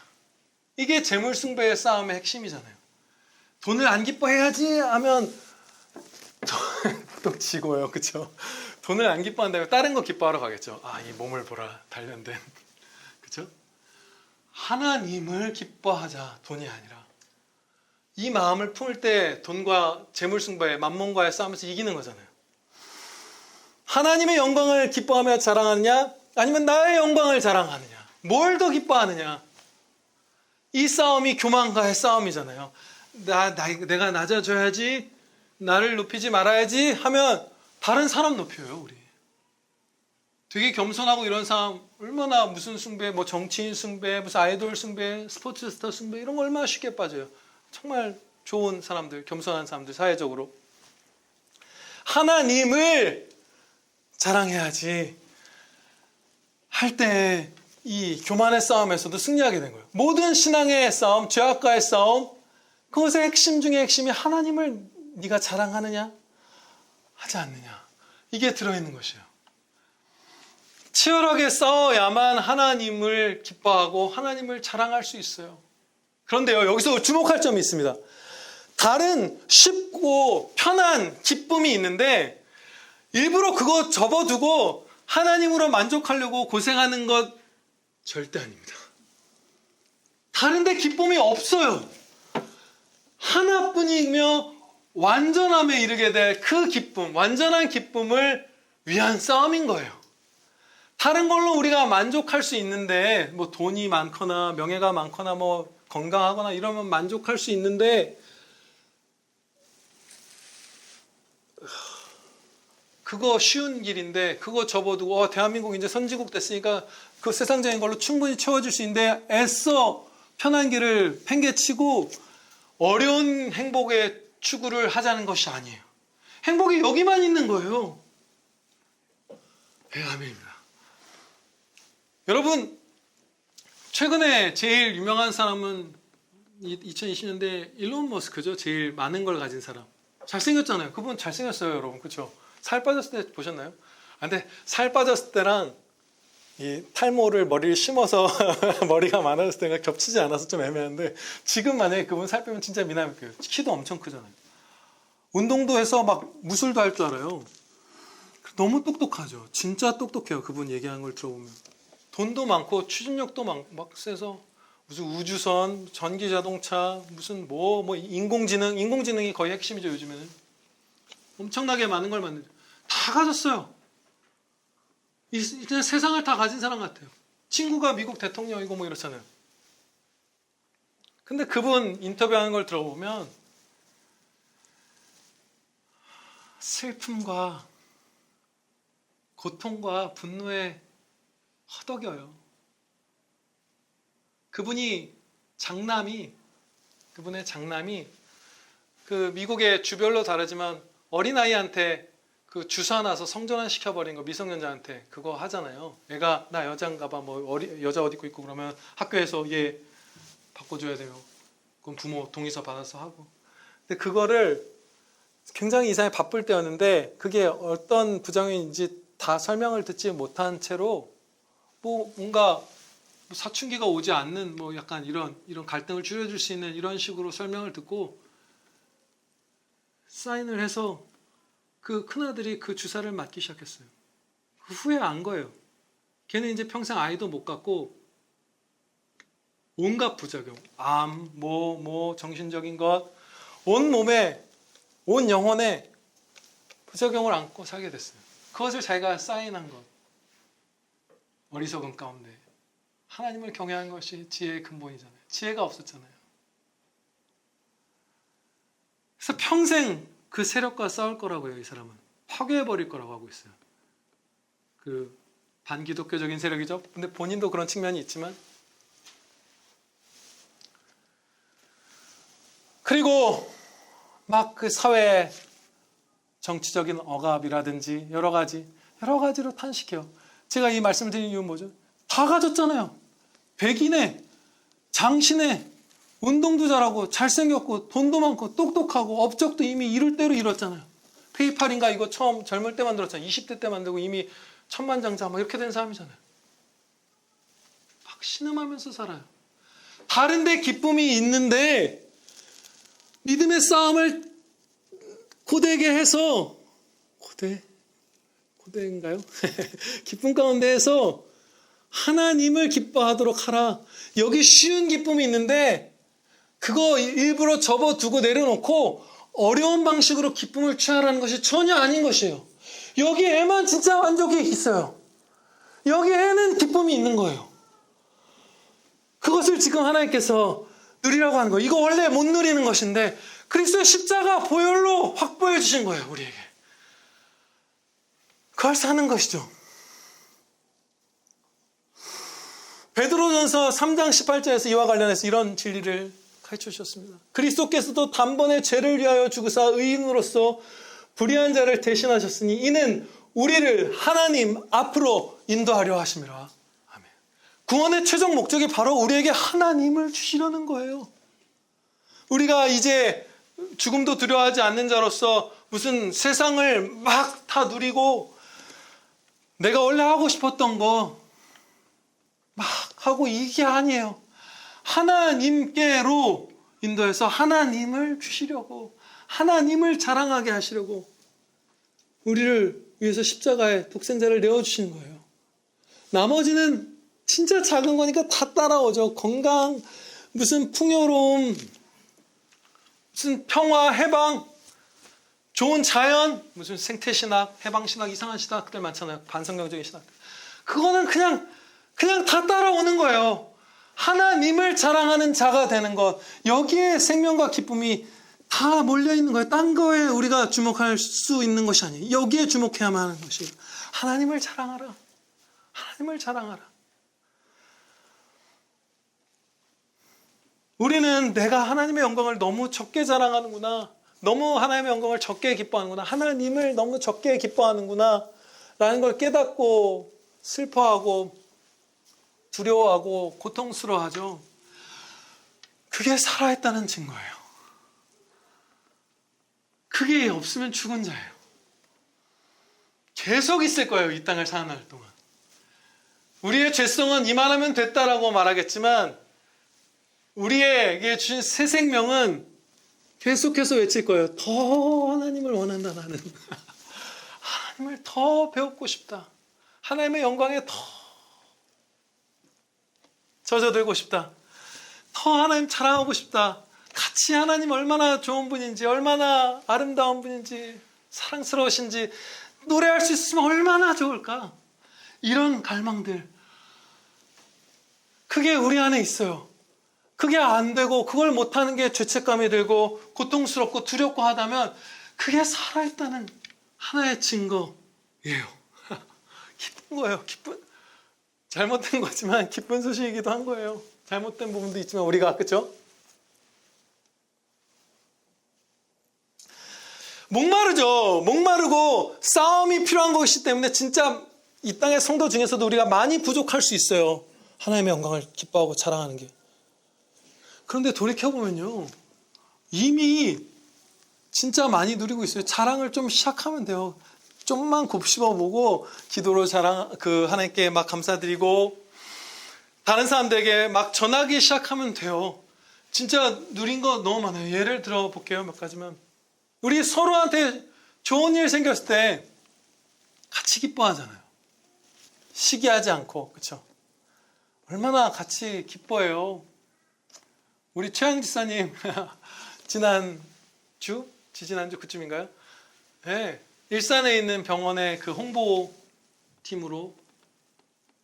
이게 재물숭배의 싸움의 핵심이잖아요. 돈을 안 기뻐해야지 하면 또 지고요, 그렇죠? 돈을 안 기뻐한다면 다른 거 기뻐하러 가겠죠. 이 몸을 보라, 단련된, 그렇죠? 하나님을 기뻐하자, 돈이 아니라. 이 마음을 품을 때 돈과 재물숭배, 만몬과의 싸움에서 이기는 거잖아요. 하나님의 영광을 기뻐하며 자랑하느냐, 아니면 나의 영광을 자랑하느냐, 뭘 더 기뻐하느냐. 이 싸움이 교만과의 싸움이잖아요. 내가 낮아져야지, 나를 높이지 말아야지 하면 다른 사람 높여요, 우리. 되게 겸손하고 이런 사람, 얼마나 무슨 숭배, 정치인 숭배, 무슨 아이돌 숭배, 스포츠 스타 숭배, 이런 거 얼마나 쉽게 빠져요. 정말 좋은 사람들, 겸손한 사람들, 사회적으로. 하나님을 자랑해야지 할 때 이 교만의 싸움에서도 승리하게 된 거예요. 모든 신앙의 싸움, 죄악과의 싸움, 그것의 핵심 중에 핵심이 하나님을 네가 자랑하느냐 하지 않느냐, 이게 들어있는 것이에요. 치열하게 싸워야만 하나님을 기뻐하고 하나님을 자랑할 수 있어요. 그런데요, 여기서 주목할 점이 있습니다. 다른 쉽고 편한 기쁨이 있는데 일부러 그거 접어두고 하나님으로 만족하려고 고생하는 것 절대 아닙니다. 다른데 기쁨이 없어요. 하나뿐이며 완전함에 이르게 될 그 기쁨, 완전한 기쁨을 위한 싸움인 거예요. 다른 걸로 우리가 만족할 수 있는데, 돈이 많거나 명예가 많거나 건강하거나 이러면 만족할 수 있는데, 그거 쉬운 길인데 그거 접어두고 대한민국 이제 선진국 됐으니까 그 세상적인 걸로 충분히 채워질 수 있는데 애써 편한 길을 팽개치고 어려운 행복의 추구를 하자는 것이 아니에요. 행복이 여기만 있는 거예요. 아멘입니다. 여러분, 최근에 제일 유명한 사람은 2020년대 일론 머스크죠. 제일 많은 걸 가진 사람. 잘생겼잖아요. 그분 잘생겼어요, 여러분. 그렇죠? 살 빠졌을 때 보셨나요? 근데 살 빠졌을 때랑 이 탈모를 머리를 심어서 머리가 많아졌을 때가 겹치지 않아서 좀 애매한데, 지금 만약에 그분 살 빼면 진짜 미남이에요. 키도 엄청 크잖아요. 운동도 해서 막 무술도 할 줄 알아요. 너무 똑똑하죠. 진짜 똑똑해요. 그분 얘기하는 걸 들어보면. 돈도 많고 추진력도 막 세서 무슨 우주선, 전기자동차, 무슨 인공지능이 거의 핵심이죠, 요즘에는. 엄청나게 많은 걸 만들죠. 다 가졌어요. 그냥 세상을 다 가진 사람 같아요. 친구가 미국 대통령이고 이렇잖아요. 근데 그분 인터뷰하는 걸 들어보면 슬픔과 고통과 분노에 허덕여요. 그분의 장남이 그 미국의 주별로 다르지만 어린아이한테 그 주사 놔서 성전환 시켜버린 거, 미성년자한테 그거 하잖아요. 애가 나 여자인가 봐, 여자 옷 입고 그러면 학교에서 얘 바꿔줘야 돼요. 그럼 부모 동의서 받아서 하고. 근데 그거를 굉장히 이상하게 바쁠 때였는데 그게 어떤 부작용인지 다 설명을 듣지 못한 채로 뭔가 사춘기가 오지 않는 약간 이런 갈등을 줄여줄 수 있는 이런 식으로 설명을 듣고 사인을 해서 그 큰아들이 그 주사를 맞기 시작했어요. 그 후에 안 거예요. 걔는 이제 평생 아이도 못 갖고 온갖 부작용, 암, 정신적인 것, 온 몸에, 온 영혼에 부작용을 안고 살게 됐어요. 그것을 자기가 사인한 것. 어리석은 가운데 하나님을 경외하는 것이 지혜의 근본이잖아요. 지혜가 없었잖아요. 그래서 평생 그 세력과 싸울 거라고요. 이 사람은 파괴해버릴 거라고 하고 있어요. 그 반기독교적인 세력이죠. 근데 본인도 그런 측면이 있지만, 그리고 막 그 사회에 정치적인 억압이라든지 여러 가지로 탄식해요. 제가 이 말씀을 드리는 이유는 뭐죠? 다 가졌잖아요. 백인에, 장신에, 운동도 잘하고 잘생겼고 돈도 많고 똑똑하고 업적도 이미 이룰 대로 이뤘잖아요. 페이팔인가 이거 처음 젊을 때 만들었잖아요. 20대 때 만들고 이미 천만장자 막 이렇게 된 사람이잖아요. 막 신음하면서 살아요. 다른데 기쁨이 있는데 믿음의 싸움을 고되게 해서 고대인가요? 기쁨 가운데 해서 하나님을 기뻐하도록 하라. 여기 쉬운 기쁨이 있는데 그거 일부러 접어두고 내려놓고 어려운 방식으로 기쁨을 취하라는 것이 전혀 아닌 것이에요. 여기에만 진짜 만족이 있어요. 여기에는 기쁨이 있는 거예요. 그것을 지금 하나님께서 누리라고 하는 거예요. 이거 원래 못 누리는 것인데 그리스도의 십자가 보혈로 확보해 주신 거예요. 우리에게. 그걸 사는 것이죠. 베드로전서 3장 18절에서 이와 관련해서 이런 진리를 가르쳐 주셨습니다. 그리스도께서도 단번에 죄를 위하여 죽으사 의인으로서 불의한 자를 대신하셨으니 이는 우리를 하나님 앞으로 인도하려 하심이라. 아멘. 구원의 최종 목적이 바로 우리에게 하나님을 주시려는 거예요. 우리가 이제 죽음도 두려워하지 않는 자로서 무슨 세상을 막 다 누리고 내가 원래 하고 싶었던 거 막 하고 이게 아니에요. 하나님께로 인도해서 하나님을 주시려고, 하나님을 자랑하게 하시려고 우리를 위해서 십자가에 독생자를 내어주시는 거예요. 나머지는 진짜 작은 거니까 다 따라오죠. 건강, 무슨 풍요로움, 무슨 평화, 해방, 좋은 자연, 무슨 생태신학, 해방신학, 이상한 신학들 많잖아요. 반성경적인 신학. 그거는 그냥 다 따라오는 거예요. 하나님을 자랑하는 자가 되는 것. 여기에 생명과 기쁨이 다 몰려있는 거예요. 딴 거에 우리가 주목할 수 있는 것이 아니에요. 여기에 주목해야만 하는 것이에요. 하나님을 자랑하라. 하나님을 자랑하라. 우리는 내가 하나님의 영광을 너무 적게 자랑하는구나. 너무 하나님의 영광을 적게 기뻐하는구나. 하나님을 너무 적게 기뻐하는구나. 라는 걸 깨닫고 슬퍼하고 두려워하고 고통스러워하죠. 그게 살아있다는 증거예요. 그게 없으면 죽은 자예요. 계속 있을 거예요. 이 땅을 사는 날 동안. 우리의 죄성은 이만하면 됐다라고 말하겠지만 우리에게 주신 새 생명은 계속해서 외칠 거예요. 더 하나님을 원한다 나는. 하나님을 더 배우고 싶다. 하나님의 영광에 더 젖어들고 싶다. 더 하나님 자랑하고 싶다. 같이 하나님 얼마나 좋은 분인지, 얼마나 아름다운 분인지, 사랑스러우신지 노래할 수 있으면 얼마나 좋을까. 이런 갈망들. 그게 우리 안에 있어요. 그게 안 되고 그걸 못하는 게 죄책감이 들고 고통스럽고 두렵고 하다면 그게 살아있다는 하나의 증거예요. 기쁜 거예요. 잘못된 거지만 기쁜 소식이기도 한 거예요. 잘못된 부분도 있지만 우리가 그렇죠? 목마르고 싸움이 필요한 것이기 때문에 진짜 이 땅의 성도 중에서도 우리가 많이 부족할 수 있어요. 하나님의 영광을 기뻐하고 자랑하는 게. 그런데 돌이켜보면요. 이미 진짜 많이 누리고 있어요. 자랑을 좀 시작하면 돼요. 좀만 곱씹어보고 기도로 하나님께 막 감사드리고 다른 사람들에게 막 전하기 시작하면 돼요. 진짜 누린 거 너무 많아요. 예를 들어 볼게요. 몇 가지만. 우리 서로한테 좋은 일 생겼을 때 같이 기뻐하잖아요. 시기하지 않고. 그렇죠? 얼마나 같이 기뻐해요. 우리 최양 지사님 지지난주 그쯤인가요? 네. 일산에 있는 병원의 그 홍보팀으로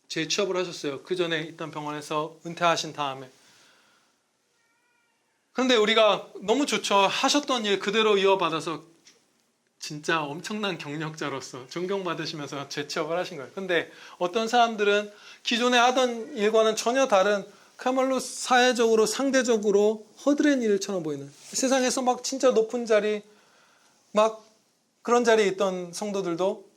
재취업을 하셨어요. 그 전에 있던 병원에서 은퇴하신 다음에. 그런데 우리가 너무 좋죠. 하셨던 일 그대로 이어받아서 진짜 엄청난 경력자로서 존경받으시면서 재취업을 하신 거예요. 근데 어떤 사람들은 기존에 하던 일과는 전혀 다른 그야말로 사회적으로 상대적으로 허드렛 일처럼 보이는 세상에서 막 진짜 높은 자리 막 그런 자리에 있던 성도들도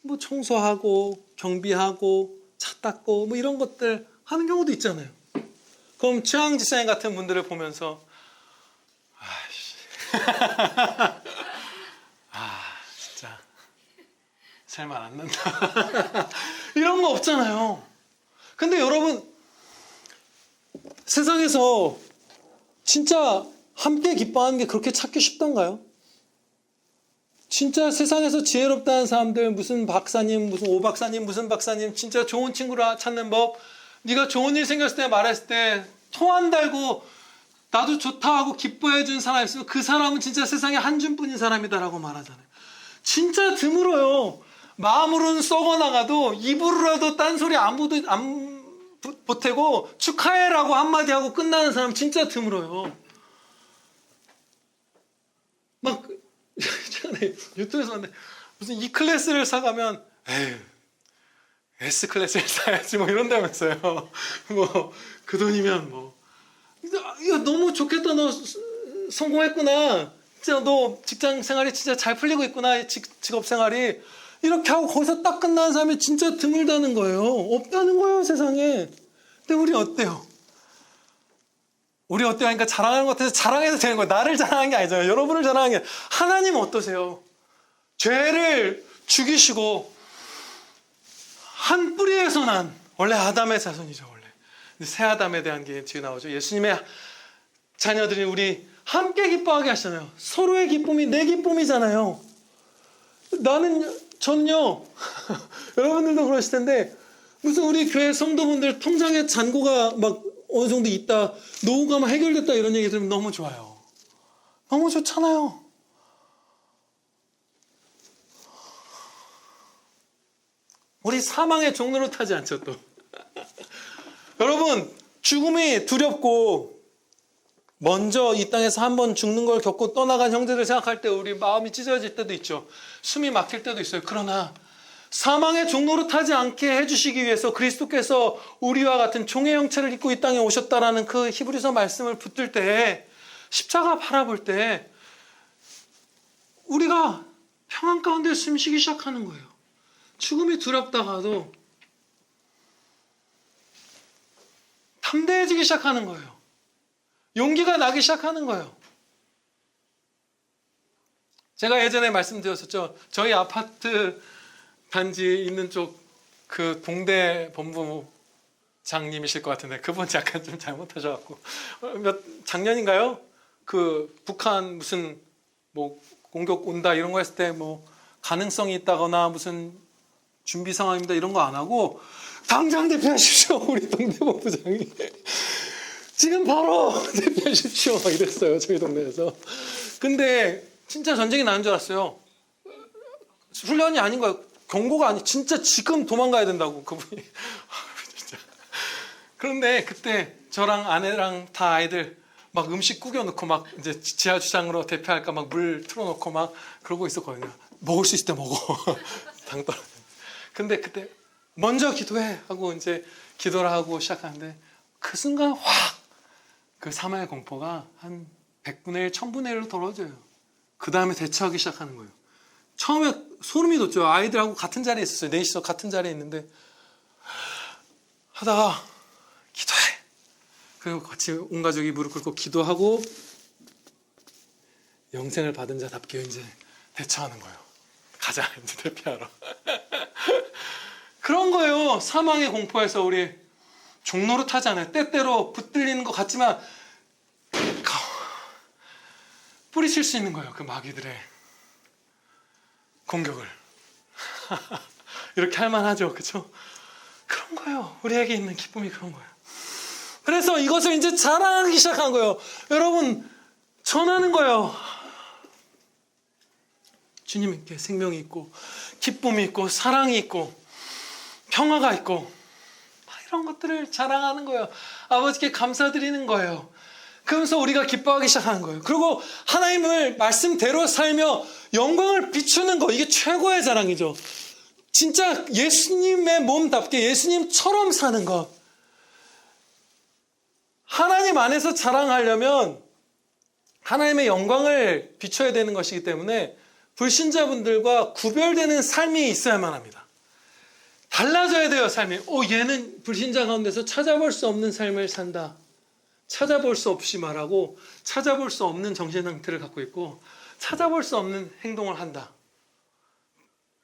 뭐 청소하고 경비하고 차 닦고 뭐 이런 것들 하는 경우도 있잖아요. 그럼 최양 지사님 같은 분들을 보면서 진짜 살만 안 난다 이런 거 없잖아요. 근데 여러분, 세상에서 진짜 함께 기뻐하는 게 그렇게 찾기 쉽던가요? 진짜 세상에서 지혜롭다는 사람들, 무슨 박사님, 무슨 오박사님, 무슨 박사님, 진짜 좋은 친구를 찾는 법, 네가 좋은 일 생겼을 때 말했을 때 토 안 달고 나도 좋다 하고 기뻐해 준 사람이 있으면 그 사람은 진짜 세상에 한 줌뿐인 사람이다라고 말하잖아요. 진짜 드물어요. 마음으로는 썩어나가도 입으로라도 딴소리 아무도 안 보태고 축하해라고 한마디 하고 끝나는 사람 진짜 드물어요. 막 전에 유튜브에서 봤는데 무슨 E클래스를 사가면 에휴 S클래스를 사야지 뭐 이런다면서요. 뭐 그 돈이면 뭐 야, 너무 좋겠다. 너 성공했구나. 진짜 너 직장 생활이 진짜 잘 풀리고 있구나. 직업 생활이. 이렇게 하고 거기서 딱 끝나는 사람이 진짜 드물다는 거예요. 없다는 거예요, 세상에. 근데 우리 어때요? 우리 어때요? 그러니까 자랑하는 것 같아서 자랑해도 되는 거예요. 나를 자랑하는 게 아니잖아요. 여러분을 자랑하는 게. 하나님 어떠세요? 죄를 죽이시고 한 뿌리에서 난 원래 아담의 자손이죠. 원래. 근데 새 아담에 대한 게 뒤에 나오죠. 예수님의 자녀들이 우리 함께 기뻐하게 하시잖아요. 서로의 기쁨이 내 기쁨이잖아요. 전요 여러분들도 그러실 텐데 무슨 우리 교회 성도분들 통장에 잔고가 막 어느 정도 있다, 노후가 막 해결됐다 이런 얘기 들으면 너무 좋아요. 너무 좋잖아요. 우리 사망의 종로로 타지 않죠 또. 여러분, 죽음이 두렵고 먼저 이 땅에서 한번 죽는 걸 겪고 떠나간 형제들 생각할 때 우리 마음이 찢어질 때도 있죠. 숨이 막힐 때도 있어요. 그러나 사망의 종로로 타지 않게 해주시기 위해서 그리스도께서 우리와 같은 종의 형체를 입고 이 땅에 오셨다라는 그 히브리서 말씀을 붙들 때, 십자가 바라볼 때 우리가 평안 가운데 숨쉬기 시작하는 거예요. 죽음이 두렵다가도 담대해지기 시작하는 거예요. 용기가 나기 시작하는 거예요. 제가 예전에 말씀드렸었죠. 저희 아파트 단지 있는 쪽 그 동대 본부장님이실 것 같은데 그분 약간 좀 잘못하셔갖고 작년인가요? 그 북한 무슨 뭐 공격 온다 이런 거 했을 때 뭐 가능성이 있다거나 무슨 준비 상황입니다 이런 거 안 하고 당장 대피하십시오. 우리 동대 본부장이 지금 바로 대피하십시오 막 이랬어요. 저희 동네에서. 근데 진짜 전쟁이 나는 줄 알았어요. 훈련이 아닌 거예요. 경고가 아니, 진짜 지금 도망가야 된다고 그분이. 진짜. 그런데 그때 저랑 아내랑 다 아이들 막 음식 구겨놓고 막 이제 지하 주차장으로 대피할까 막 물 틀어놓고 막 그러고 있었거든요. 먹을 수 있을 때 먹어. 당 떨어져. 근데 그때 먼저 기도해 하고 이제 기도를 하고 시작하는데 그 순간 확 그 사망의 공포가 한 100분의 1, 1000분의 1로 떨어져요. 그 다음에 대처하기 시작하는 거예요. 처음에 소름이 돋죠. 아이들하고 같은 자리에 있었어요. 넷이서 같은 자리에 있는데 하다가 기도해. 그리고 같이 온 가족이 무릎 꿇고 기도하고 영생을 받은 자답게 이제 대처하는 거예요. 가자 이제 대피하러. 그런 거예요. 사망의 공포에서 우리 종로로 타잖아요. 때때로 붙들리는 것 같지만 뿌리칠 수 있는 거예요. 그 마귀들의 공격을. 이렇게 할 만하죠. 그렇죠? 그런 거예요. 우리에게 있는 기쁨이 그런 거예요. 그래서 이것을 이제 자랑하기 시작한 거예요. 여러분, 전하는 거예요. 주님께 생명이 있고 기쁨이 있고 사랑이 있고 평화가 있고 이런 것들을 자랑하는 거예요. 아버지께 감사드리는 거예요. 그러면서 우리가 기뻐하기 시작하는 거예요. 그리고 하나님을 말씀대로 살며 영광을 비추는 거, 이게 최고의 자랑이죠. 진짜 예수님의 몸답게 예수님처럼 사는 것. 하나님 안에서 자랑하려면 하나님의 영광을 비춰야 되는 것이기 때문에 불신자분들과 구별되는 삶이 있어야만 합니다. 달라져야 돼요, 삶이. 얘는 불신자 가운데서 찾아볼 수 없는 삶을 산다. 찾아볼 수 없이 말하고 찾아볼 수 없는 정신 상태를 갖고 있고 찾아볼 수 없는 행동을 한다.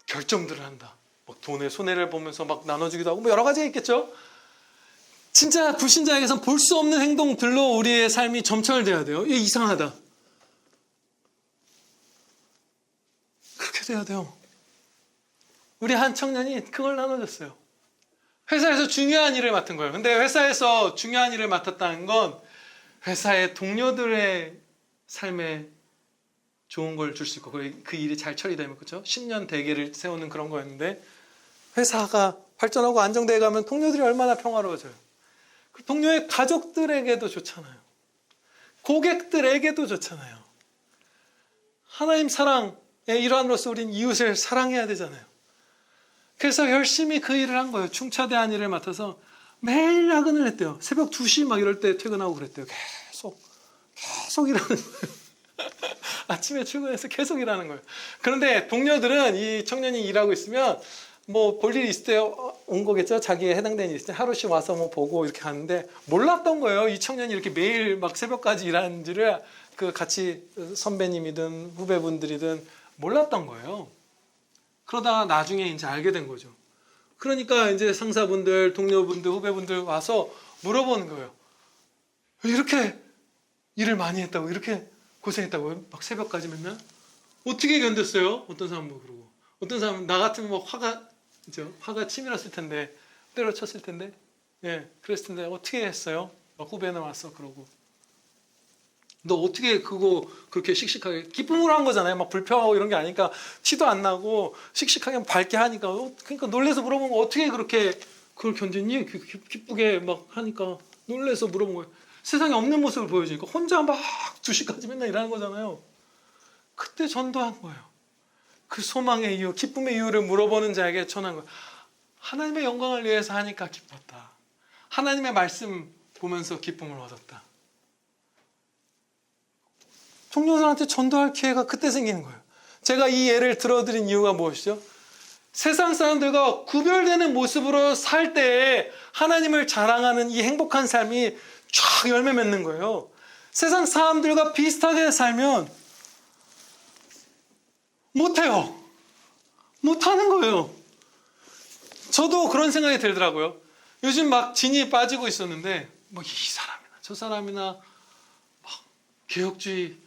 결정들을 한다. 뭐 돈의 손해를 보면서 막 나눠주기도 하고 뭐 여러 가지가 있겠죠. 진짜 불신자에게선 볼 수 없는 행동들로 우리의 삶이 점철돼야 돼요. 이게 이상하다. 그렇게 돼야 돼요. 우리 한 청년이 그걸 나눠줬어요. 회사에서 중요한 일을 맡은 거예요. 근데 회사에서 중요한 일을 맡았다는 건 회사의 동료들의 삶에 좋은 걸 줄 수 있고 그 일이 잘 처리되면 그렇죠? 10년 대계를 세우는 그런 거였는데 회사가 발전하고 안정되어 가면 동료들이 얼마나 평화로워져요. 그 동료의 가족들에게도 좋잖아요. 고객들에게도 좋잖아요. 하나님 사랑의 일환으로서 우린 이웃을 사랑해야 되잖아요. 그래서 열심히 그 일을 한 거예요. 충차대한 일을 맡아서 매일 야근을 했대요. 새벽 2시 막 이럴 때 퇴근하고 그랬대요. 계속 일하는 거예요. 아침에 출근해서 계속 일하는 거예요. 그런데 동료들은 이 청년이 일하고 있으면 뭐 볼 일이 있을 때 온 거겠죠. 자기에 해당되는 일이 있을 때 하루씩 와서 뭐 보고 이렇게 하는데 몰랐던 거예요. 이 청년이 이렇게 매일 막 새벽까지 일하는지를 그 같이 선배님이든 후배분들이든 몰랐던 거예요. 그러다가 나중에 이제 알게 된 거죠. 그러니까 이제 상사분들, 동료분들, 후배분들 와서 물어보는 거예요. 이렇게 일을 많이 했다고, 이렇게 고생했다고, 막 새벽까지 맨날? 어떻게 견뎠어요? 어떤 사람은 뭐 그러고. 어떤 사람은 나 같으면 뭐 화가 치밀었을 텐데, 때려쳤을 텐데, 예, 그랬을 텐데, 어떻게 했어요? 막 후배는 왔어, 그러고. 너 어떻게 그거 그렇게 씩씩하게 기쁨으로 한 거잖아요. 막 불평하고 이런 게 아니니까 티도 안 나고 씩씩하게 밝게 하니까 그러니까 놀래서 물어본 거 어떻게 그렇게 그걸 견뎠니? 기쁘게 막 하니까 놀래서 물어본 거예요. 세상에 없는 모습을 보여주니까 혼자 막 2시까지 맨날 일하는 거잖아요. 그때 전도한 거예요. 그 소망의 이유, 기쁨의 이유를 물어보는 자에게 전한 거예요. 하나님의 영광을 위해서 하니까 기뻤다. 하나님의 말씀 보면서 기쁨을 얻었다. 동료들한테 전도할 기회가 그때 생기는 거예요. 제가 이 예를 들어드린 이유가 무엇이죠? 세상 사람들과 구별되는 모습으로 살 때에 하나님을 자랑하는 이 행복한 삶이 쫙 열매 맺는 거예요. 세상 사람들과 비슷하게 살면 못해요. 못하는 거예요. 저도 그런 생각이 들더라고요. 요즘 막 진이 빠지고 있었는데 뭐 이 사람이나 저 사람이나 막 개혁주의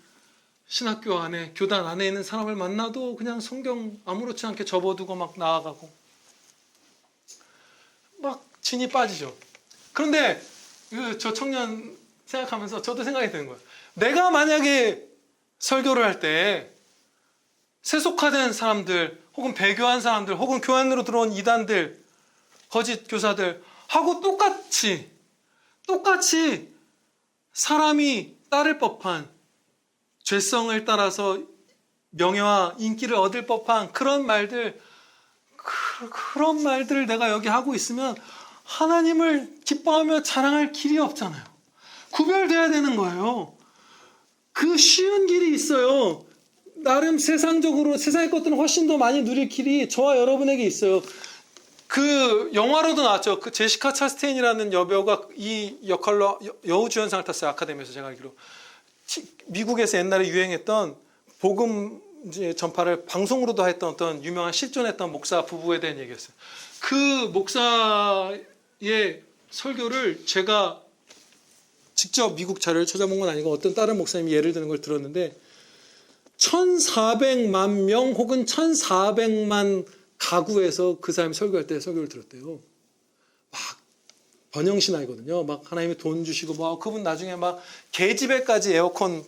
신학교 안에, 교단 안에 있는 사람을 만나도 그냥 성경 아무렇지 않게 접어두고 막 나아가고 막 진이 빠지죠. 그런데 저 청년 생각하면서 저도 생각이 드는 거예요. 내가 만약에 설교를 할 때 세속화된 사람들 혹은 배교한 사람들 혹은 교환으로 들어온 이단들 거짓 교사들 하고 똑같이 사람이 따를 법한 죄성을 따라서 명예와 인기를 얻을 법한 그런 말들을 내가 여기 하고 있으면 하나님을 기뻐하며 자랑할 길이 없잖아요. 구별돼야 되는 거예요. 그 쉬운 길이 있어요. 나름 세상적으로 세상의 것들은 훨씬 더 많이 누릴 길이 저와 여러분에게 있어요. 그 영화로도 나왔죠. 그 제시카 차스테인이라는 여배우가 이 역할로 여우주연상을 탔어요. 아카데미에서 제가 알기로. 미국에서 옛날에 유행했던 복음 이제 전파를 방송으로도 했던 어떤 유명한 실존했던 목사 부부에 대한 얘기였어요. 그 목사의 설교를 제가 직접 미국 자료를 찾아본 건 아니고 어떤 다른 목사님이 예를 드는 걸 들었는데 1400만 명 혹은 1400만 가구에서 그 사람이 설교할 때 설교를 들었대요. 막 번영신화이거든요. 막 하나님이 돈 주시고 뭐 그분 나중에 막 계집애까지 에어컨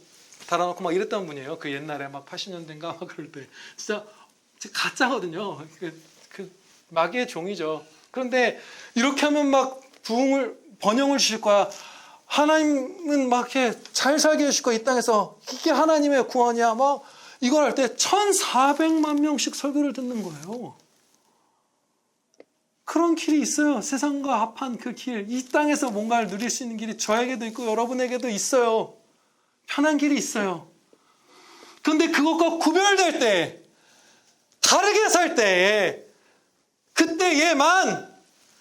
달아놓고 막 이랬던 분이에요. 그 옛날에 막 80년대인가 막 그럴 때 진짜 가짜거든요. 그 마귀의 종이죠. 그런데 이렇게 하면 막 번영을 주실 거야. 하나님은 막 이렇게 잘 살게 해주실 거야. 이 땅에서 이게 하나님의 구원이야. 막 이걸 할 때 1400만 명씩 설교를 듣는 거예요. 그런 길이 있어요. 세상과 합한 그 길. 이 땅에서 뭔가를 누릴 수 있는 길이 저에게도 있고 여러분에게도 있어요. 편한 길이 있어요. 그런데 그것과 구별될 때 다르게 살 때에 그때에만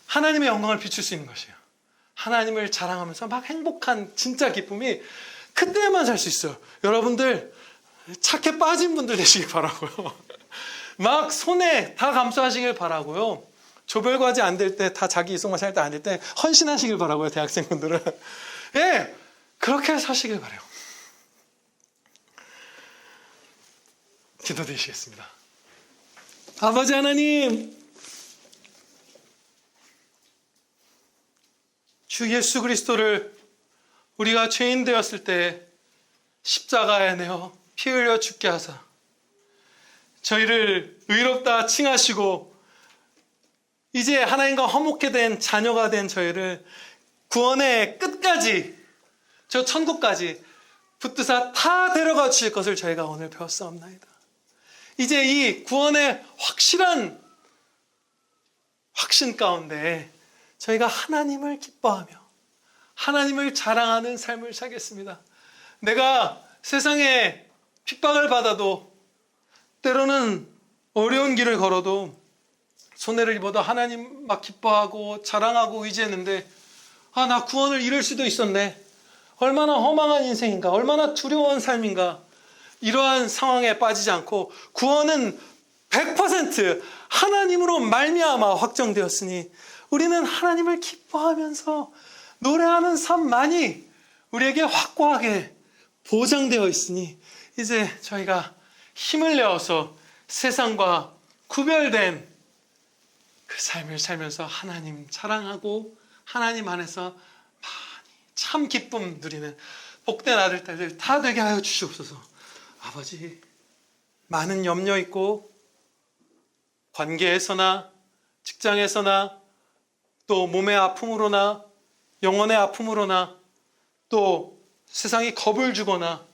하나님의 영광을 비출 수 있는 것이에요. 하나님을 자랑하면서 막 행복한 진짜 기쁨이 그때만 살 수 있어요. 여러분들 착해 빠진 분들 되시길 바라고요. 막 손에 다 감수하시길 바라고요. 조별과제 안 될 때, 다 자기 이성만 살 때 안 될 때 헌신하시길 바라고요. 대학생분들은. 예, 그렇게 사시길 바라요. 기도드리시겠습니다. 아버지 하나님, 주 예수 그리스도를 우리가 죄인 되었을 때 십자가에 내어 피 흘려 죽게 하사 저희를 의롭다 칭하시고 이제 하나님과 화목해 된 자녀가 된 저희를 구원의 끝까지, 저 천국까지 붙드사 다 데려가 주실 것을 저희가 오늘 배웠사옵나이다. 이제 이 구원의 확실한 확신 가운데 저희가 하나님을 기뻐하며 하나님을 자랑하는 삶을 살겠습니다. 내가 세상에 핍박을 받아도, 때로는 어려운 길을 걸어도, 손해를 입어도 하나님 막 기뻐하고 자랑하고 의지했는데, 나 구원을 잃을 수도 있었네. 얼마나 허망한 인생인가, 얼마나 두려운 삶인가. 이러한 상황에 빠지지 않고 구원은 100% 하나님으로 말미암아 확정되었으니 우리는 하나님을 기뻐하면서 노래하는 삶만이 우리에게 확고하게 보장되어 있으니 이제 저희가 힘을 내어서 세상과 구별된 그 삶을 살면서 하나님 자랑하고 하나님 안에서 많이 참 기쁨 누리는 복된 아들, 딸들 다 되게 하여 주시옵소서. 아버지, 많은 염려 있고 관계에서나 직장에서나 또 몸의 아픔으로나 영혼의 아픔으로나 또 세상이 겁을 주거나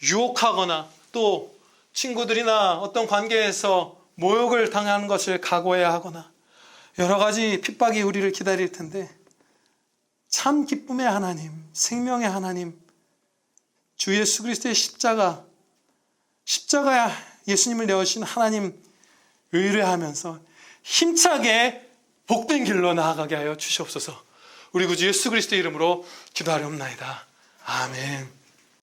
유혹하거나 또 친구들이나 어떤 관계에서 모욕을 당하는 것을 각오해야 하거나 여러 가지 핍박이 우리를 기다릴 텐데 참 기쁨의 하나님, 생명의 하나님, 주 예수 그리스도의 십자가야 예수님을 내어주신 하나님 의뢰하면서 힘차게 복된 길로 나아가게 하여 주시옵소서. 우리 구주 예수 그리스도의 이름으로 기도하려옵나이다. 아멘.